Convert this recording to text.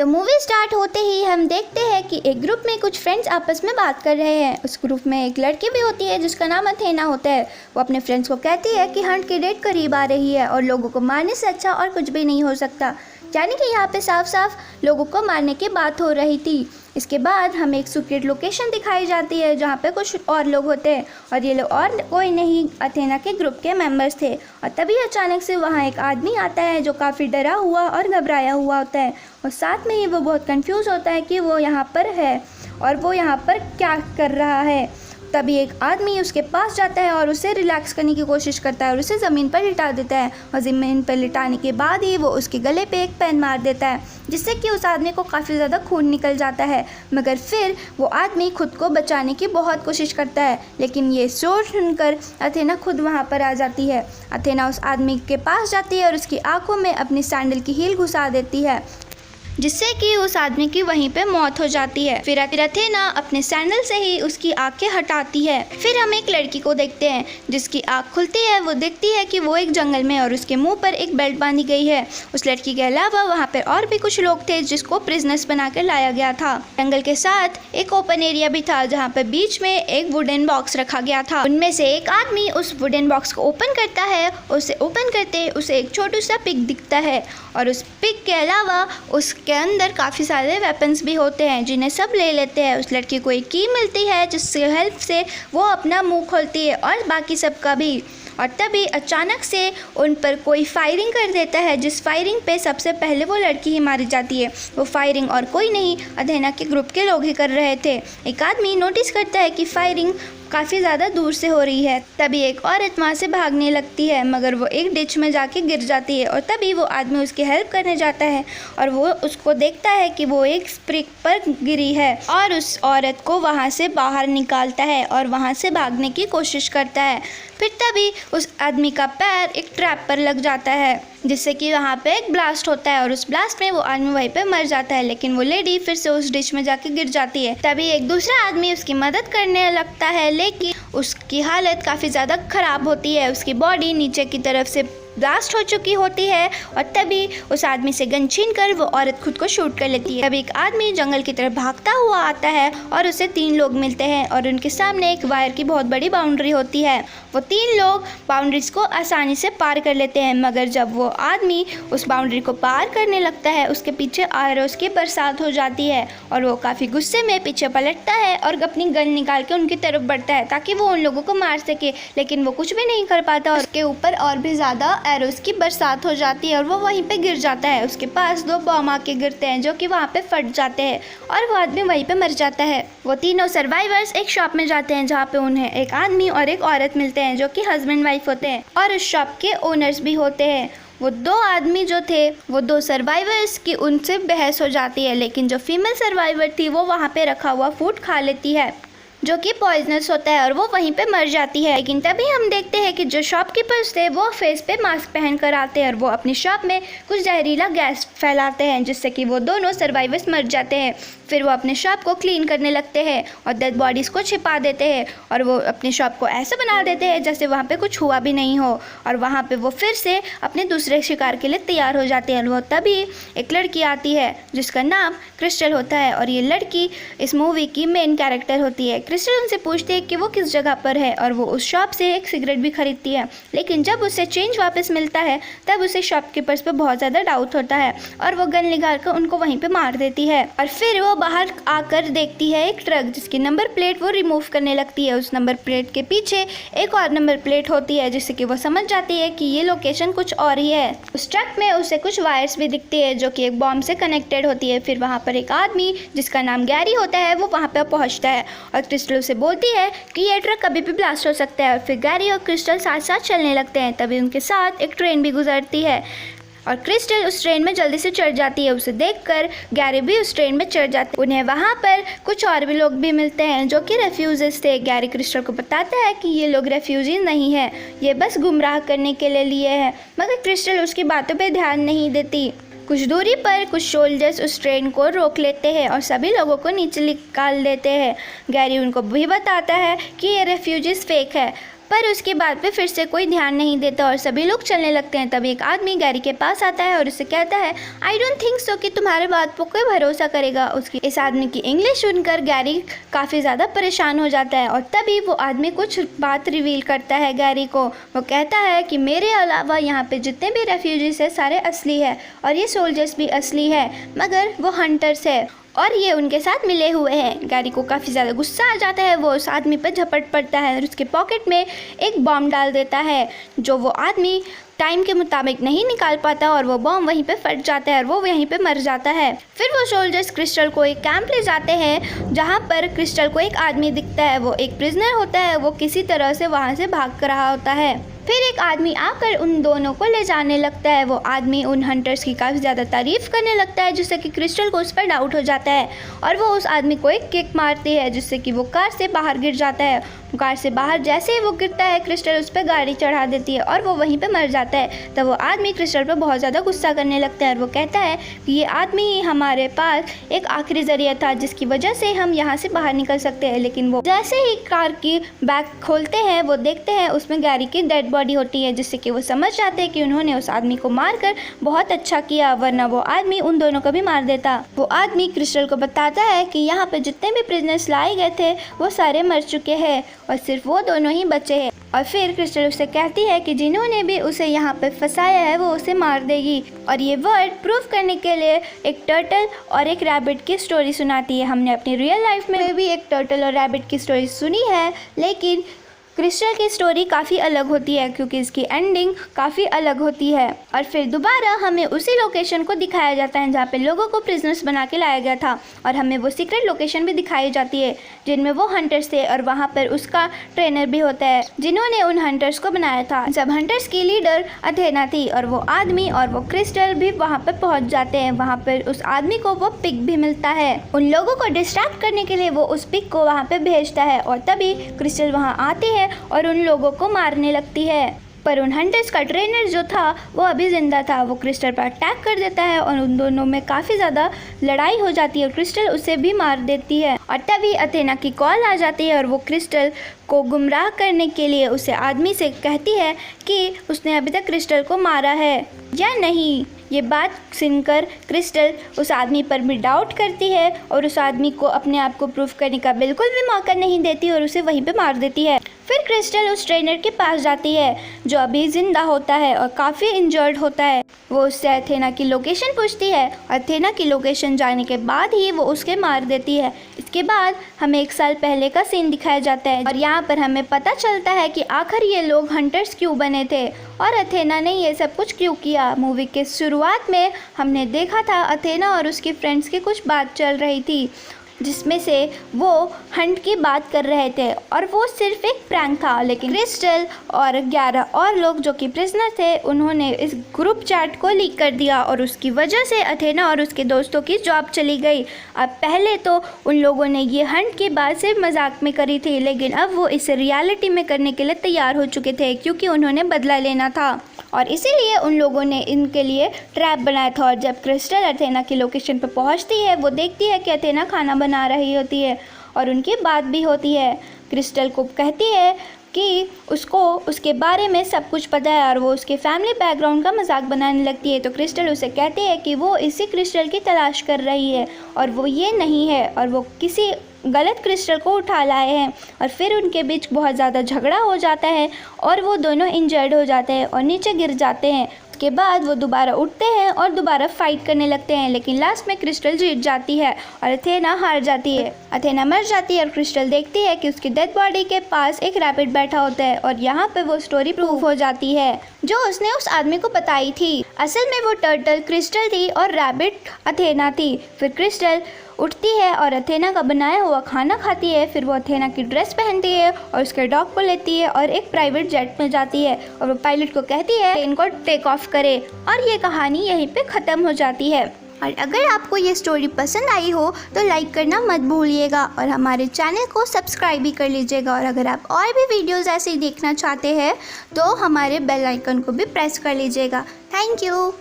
तो movie start होते ही हम देखते हैं कि एक ग्रुप में कुछ फ्रेंड्स आपस में बात कर रहे हैं। उस ग्रुप में एक लड़की भी होती है जिसका नाम अथेना होता है। वो अपने फ्रेंड्स को कहती है कि हंट की डेट करीब आ रही है और लोगों को मारने से अच्छा और कुछ भी नहीं हो सकता। यानी कि यहाँ पे साफ साफ लोगों को मारने की बात हो रही थी। इसके बाद हमें एक सीक्रेट लोकेशन दिखाई जाती है जहाँ पे कुछ और लोग होते हैं और ये लोग और कोई नहीं अथेना के ग्रुप के मेंबर्स थे। और तभी अचानक से वहाँ एक आदमी आता है जो काफ़ी डरा हुआ और घबराया हुआ होता है और साथ में ही वो बहुत कंफ्यूज होता है कि वो यहाँ पर है और वो यहाँ पर क्या कर रहा है। तभी एक आदमी उसके पास जाता है और उसे रिलैक्स करने की कोशिश करता है और उसे ज़मीन पर लिटा देता है और ज़मीन पर लिटाने के बाद ही वो उसके गले पे एक पेन मार देता है जिससे कि उस आदमी को काफ़ी ज़्यादा खून निकल जाता है। मगर फिर वो आदमी खुद को बचाने की बहुत कोशिश करता है, लेकिन ये शोर सुनकर अथेना खुद वहाँ पर आ जाती है। अथेना उस आदमी के पास जाती है और उसकी आँखों में अपनी सैंडल की हील घुसा देती है जिससे कि उस आदमी की वहीं पे मौत हो जाती है। फिर अथेना अपने सैंडल से ही उसकी आंखें हटाती है। फिर हम एक लड़की को देखते हैं जिसकी आंख खुलती है। वो देखती है कि वो एक जंगल में और उसके मुंह पर एक बेल्ट बांधी गई है। उस लड़की के अलावा वहाँ पर और भी कुछ लोग थे जिसको प्रिजनर्स बनाकर लाया गया था। जंगल के साथ एक ओपन एरिया भी था जहाँ पर बीच में एक वुडन बॉक्स रखा गया था। उनमें से एक आदमी उस वुडन बॉक्स को ओपन करता है। उसे ओपन करते उसे एक छोटू सा पिग दिखता है और उस पिग के अलावा उसके अंदर काफ़ी सारे वेपन्स भी होते हैं जिन्हें सब ले लेते हैं। उस लड़की को एक की मिलती है जिससे हेल्प से वो अपना मुंह खोलती है और बाकी सब का भी। और तभी अचानक से उन पर कोई फायरिंग कर देता है जिस फायरिंग पे सबसे पहले वो लड़की ही मारी जाती है। वो फायरिंग और कोई नहीं अथेना के ग्रुप के लोग ही कर रहे थे। एक आदमी नोटिस करता है कि फायरिंग काफ़ी ज़्यादा दूर से हो रही है। तभी एक औरत वहाँ से भागने लगती है मगर वो एक डिच में जाके गिर जाती है और तभी वो आदमी उसकी हेल्प करने जाता है और वो उसको देखता है कि वो एक स्प्रिंग पर गिरी है और उस औरत को वहाँ से बाहर निकालता है और वहाँ से भागने की कोशिश करता है। फिर तभी उस आदमी का पैर एक ट्रैप पर लग जाता है जिससे कि वहाँ पे एक ब्लास्ट होता है और उस ब्लास्ट में वो आदमी वहीं पे मर जाता है, लेकिन वो लेडी फिर से उस डिश में जाके गिर जाती है। तभी एक दूसरा आदमी उसकी मदद करने लगता है लेकिन उसकी हालत काफ़ी ज़्यादा ख़राब होती है। उसकी बॉडी नीचे की तरफ से ब्लास्ट हो चुकी होती है और तभी उस आदमी से गन छीन कर वो औरत खुद को शूट कर लेती है। तभी एक आदमी जंगल की तरफ भागता हुआ आता है और उसे 3 लोग मिलते हैं और उनके सामने एक वायर की बहुत बड़ी बाउंड्री होती है। वो 3 लोग बाउंड्रीज को आसानी से पार कर लेते हैं मगर जब वो आदमी उस बाउंड्री को पार करने लगता है उसके पीछे आरोस की बरसात हो जाती है और वो काफ़ी गुस्से में पीछे पलटता है और अपनी गन निकाल के उनकी तरफ बढ़ता है ताकि वो उन लोगों को मार सके, लेकिन वो कुछ भी नहीं कर पाता और उसके ऊपर और भी ज़्यादा एरोस की बरसात हो जाती है और वो वहीं पे गिर जाता है। उसके पास 2 बॉम्ब आके गिरते हैं जो कि वहाँ पे फट जाते हैं और वो आदमी वहीं पे मर जाता है। वो तीनों सर्वाइवर्स एक शॉप में जाते हैं जहाँ पे उन्हें एक आदमी और एक औरत मिलते हैं जो कि हस्बैंड वाइफ होते हैं और उस शॉप के ओनर्स भी होते हैं। वो 2 आदमी जो थे वो 2 सर्वाइवर्स की उनसे बहस हो जाती है, लेकिन जो फीमेल सर्वाइवर थी वो वहाँ पे रखा हुआ फूड खा लेती है जो कि पॉइजनस होता है और वो वहीं पे मर जाती है। लेकिन तभी हम देखते हैं कि जो शॉपकीपर्स थे वो फेस पे मास्क पहन कर आते हैं और वो अपनी शॉप में कुछ जहरीला गैस फैलाते हैं जिससे कि वो दोनों सर्वाइवर्स मर जाते हैं। फिर वो अपने शॉप को क्लीन करने लगते हैं और डेड बॉडीज़ को छिपा देते हैं और वो अपने शॉप को ऐसे बना देते हैं जैसे वहाँ पे कुछ हुआ भी नहीं हो और वहाँ पे वो फिर से अपने दूसरे शिकार के लिए तैयार हो जाते हैं। वो तभी एक लड़की आती है जिसका नाम क्रिस्टल होता है और ये लड़की इस मूवी की मेन कैरेक्टर होती है। क्रिस्टल उनसे पूछती है कि वो किस जगह पर है और वो उस शॉप से एक सिगरेट भी खरीदती है, लेकिन जब उसे चेंज वापस मिलता है तब उसे शॉपकीपर्स पे बहुत ज़्यादा डाउट होता है और वो गन निकाल कर उनको वहीं पे मार देती है। और फिर वो बाहर आकर देखती है एक ट्रक जिसकी नंबर प्लेट वो रिमूव करने लगती है। उस नंबर प्लेट के पीछे एक और नंबर प्लेट होती है जिससे कि वो समझ जाती है कि ये लोकेशन कुछ और ही है। उस ट्रक में उसे कुछ वायर्स भी दिखती है जो कि एक बॉम्ब से कनेक्टेड होती है। फिर वहाँ पर एक आदमी जिसका नाम गैरी होता है वो वहाँ पर पहुँचता है और क्रिस्टल उसे बोलती है कि ये ट्रक कभी भी ब्लास्ट हो सकता है और फिर गैरी और क्रिस्टल साथ साथ चलने लगते हैं। तभी उनके साथ एक ट्रेन भी गुजरती है और क्रिस्टल उस ट्रेन में जल्दी से चढ़ जाती है। उसे देखकर गैरी भी उस ट्रेन में चढ़ जाते हैं। उन्हें वहाँ पर कुछ और भी लोग भी मिलते हैं जो कि रेफ्यूजीज थे। गैरी क्रिस्टल को बताता है कि ये लोग रेफ्यूजी नहीं है, ये बस गुमराह करने के लिए हैं, मगर क्रिस्टल उसकी बातों पर ध्यान नहीं देती। कुछ दूरी पर कुछ सोल्जर्स उस ट्रेन को रोक लेते हैं और सभी लोगों को नीचे निकाल देते हैं। गैरी उनको भी बताता है कि ये रेफ्यूजीज फेक है। पर उसके बाद पे फिर से कोई ध्यान नहीं देता और सभी लोग चलने लगते हैं। तब एक आदमी गैरी के पास आता है और उससे कहता है, आई डोंट थिंक सो कि तुम्हारे बात पर कोई भरोसा करेगा। उसकी इस आदमी की इंग्लिश सुनकर गैरी काफ़ी ज़्यादा परेशान हो जाता है और तभी वो आदमी कुछ बात रिवील करता है गैरी को। वो कहता है कि मेरे अलावा यहाँ पे जितने भी रेफ्यूजीज है सारे असली है और ये सोल्जर्स भी असली है, मगर वो हंटर्स है और ये उनके साथ मिले हुए हैं। गैरी को काफ़ी ज़्यादा गुस्सा आ जाता है। वो उस आदमी पर झपट पड़ता है और उसके पॉकेट में एक बॉम्ब डाल देता है, जो वो आदमी टाइम के मुताबिक नहीं निकाल पाता और वो बॉम्ब वहीं पे फट जाता है और वो वहीं पे मर जाता है। फिर वो सोल्जर्स क्रिस्टल को एक कैंप ले जाते हैं, जहाँ पर क्रिस्टल को एक आदमी दिखता है। वो एक प्रिजनर होता है, वो किसी तरह से वहाँ से भाग कर रहा होता है। फिर एक आदमी आकर उन दोनों को ले जाने लगता है। वो आदमी उन हंटर्स की काफ़ी ज़्यादा तारीफ़ करने लगता है, जिससे कि क्रिस्टल को उस पर डाउट हो जाता है और वो उस आदमी को एक किक मारती है, जिससे कि वो कार से बाहर गिर जाता है। कार से बाहर जैसे ही वो गिरता है, क्रिस्टल उस पर गाड़ी चढ़ा देती है और वो वहीं पे मर जाता है। तब वो आदमी क्रिस्टल पर बहुत ज़्यादा गुस्सा करने लगता है और वो कहता है कि ये आदमी ही हमारे पास एक आखिरी ज़रिया था जिसकी वजह से हम यहाँ से बाहर निकल सकते हैं। लेकिन वो जैसे ही कार की बैग खोलते हैं, वो देखते हैं उसमें गैरी की डेड बॉडी होती है, जिससे कि वो समझ जाते हैं कि उन्होंने उस आदमी को मारकर बहुत अच्छा किया, वरना वो आदमी उन दोनों को भी मार देता। वो आदमी क्रिस्टल को बताता है कि यहाँ पे जितने भी प्रिजनर्स लाए गए थे वो सारे मर चुके हैं और सिर्फ वो दोनों ही बचे हैं। और फिर क्रिस्टल उससे कहती है कि जिन्होंने भी उसे यहाँ पे फंसाया है वो उसे मार देगी। और ये वर्ड प्रूव करने के लिए एक टर्टल और एक रैबिट की स्टोरी सुनाती है। हमने अपनी रियल लाइफ में भी एक टर्टल और रैबिट की स्टोरी सुनी है, लेकिन क्रिस्टल की स्टोरी काफ़ी अलग होती है क्योंकि इसकी एंडिंग काफ़ी अलग होती है। और फिर दोबारा हमें उसी लोकेशन को दिखाया जाता है जहाँ पे लोगों को प्रिजनर्स बना के लाया गया था, और हमें वो सीक्रेट लोकेशन भी दिखाई जाती है जिनमें वो हंटर्स थे और वहाँ पर उसका ट्रेनर भी होता है जिन्होंने उन हंटर्स को बनाया था। जब हंटर्स की लीडर अथेना थी और वो आदमी और वो क्रिस्टल भी वहाँ पर पहुँच जाते हैं। वहाँ पर उस आदमी को वो पिक भी मिलता है। उन लोगों को डिस्ट्रैक्ट करने के लिए वो उस पिक को वहाँ पर भेजता है और तभी क्रिस्टल वहाँ आती है और उन लोगों को मारने लगती है। पर उन हंटर्स का ट्रेनर जो था वो अभी ज़िंदा था। वो क्रिस्टल पर अटैक कर देता है और उन दोनों में काफ़ी ज़्यादा लड़ाई हो जाती है और क्रिस्टल उसे भी मार देती है। और तभी अथेना की कॉल आ जाती है और वो क्रिस्टल को गुमराह करने के लिए उसे आदमी से कहती है कि उसने अभी तक क्रिस्टल को मारा है या नहीं। ये बात सुनकर क्रिस्टल उस आदमी पर भी डाउट करती है और उस आदमी को अपने आप को प्रूफ करने का बिल्कुल भी मौका नहीं देती और उसे वहीं पे मार देती है। फिर क्रिस्टल उस ट्रेनर के पास जाती है जो अभी ज़िंदा होता है और काफ़ी इंजर्ड होता है। वो उससे अथेना की लोकेशन पूछती है। अथेना की लोकेशन जाने के बाद ही वो उसके मार देती है। इसके बाद हमें 1 साल पहले का सीन दिखाया जाता है और यहाँ पर हमें पता चलता है कि आखिर ये लोग हंटर्स क्यों बने थे और अथेना ने ये सब कुछ क्यों किया। मूवी के शुरुआत में हमने देखा था अथेना और उसकी फ्रेंड्स की कुछ बात चल रही थी जिसमें से वो हंट की बात कर रहे थे और वो सिर्फ एक प्रैंक था। लेकिन क्रिस्टल और 11 और लोग जो कि प्रिजनर थे उन्होंने इस ग्रुप चैट को लीक कर दिया और उसकी वजह से अथेना और उसके दोस्तों की जॉब चली गई। अब पहले तो उन लोगों ने ये हंट की बात सिर्फ मजाक में करी थी, लेकिन अब वो इसे रियलिटी में करने के लिए तैयार हो चुके थे क्योंकि उन्होंने बदला लेना था और इसीलिए उन लोगों ने इनके लिए ट्रैप बनाया था। और जब क्रिस्टल अथेना की लोकेशन पर पहुंचती है, वो देखती है कि अथेना खाना बना रही होती है और उनकी बात भी होती है। क्रिस्टल को कहती है कि उसको उसके बारे में सब कुछ पता है और वो उसके फैमिली बैकग्राउंड का मजाक बनाने लगती है। तो क्रिस्टल उसे कहती है कि वो इसी क्रिस्टल की तलाश कर रही है और वो ये नहीं है और वो किसी गलत क्रिस्टल को उठा लाए हैं। और फिर उनके बीच बहुत ज़्यादा झगड़ा हो जाता है और वो दोनों इंजर्ड हो जाते हैं और नीचे गिर जाते हैं। उसके बाद वो दोबारा उठते हैं और दोबारा फाइट करने लगते हैं, लेकिन लास्ट में क्रिस्टल जीत जाती है और अथेना हार जाती है। अथेना मर जाती है और क्रिस्टल देखती है कि उसकी डेड बॉडी के पास एक रैबिट बैठा होता है और यहाँ पे वो स्टोरी प्रूफ हो जाती है जो उसने उस आदमी को बताई थी। असल में वो टर्टल क्रिस्टल थी और रैबिट अथेना थी। फिर क्रिस्टल उठती है और अथेना का बनाया हुआ खाना खाती है। फिर वो अथेना की ड्रेस पहनती है और उसके डॉग को लेती है और एक प्राइवेट जेट में जाती है और वो पायलट को कहती है प्लेन को टेक ऑफ करे और ये कहानी यहीं पे ख़त्म हो जाती है। और अगर आपको ये स्टोरी पसंद आई हो तो लाइक करना मत भूलिएगा और हमारे चैनल को सब्सक्राइब भी कर लीजिएगा। और अगर आप और भी वीडियोज़ ऐसे ही देखना चाहते हैं तो हमारे बेल आइकन को भी प्रेस कर लीजिएगा। Thank you.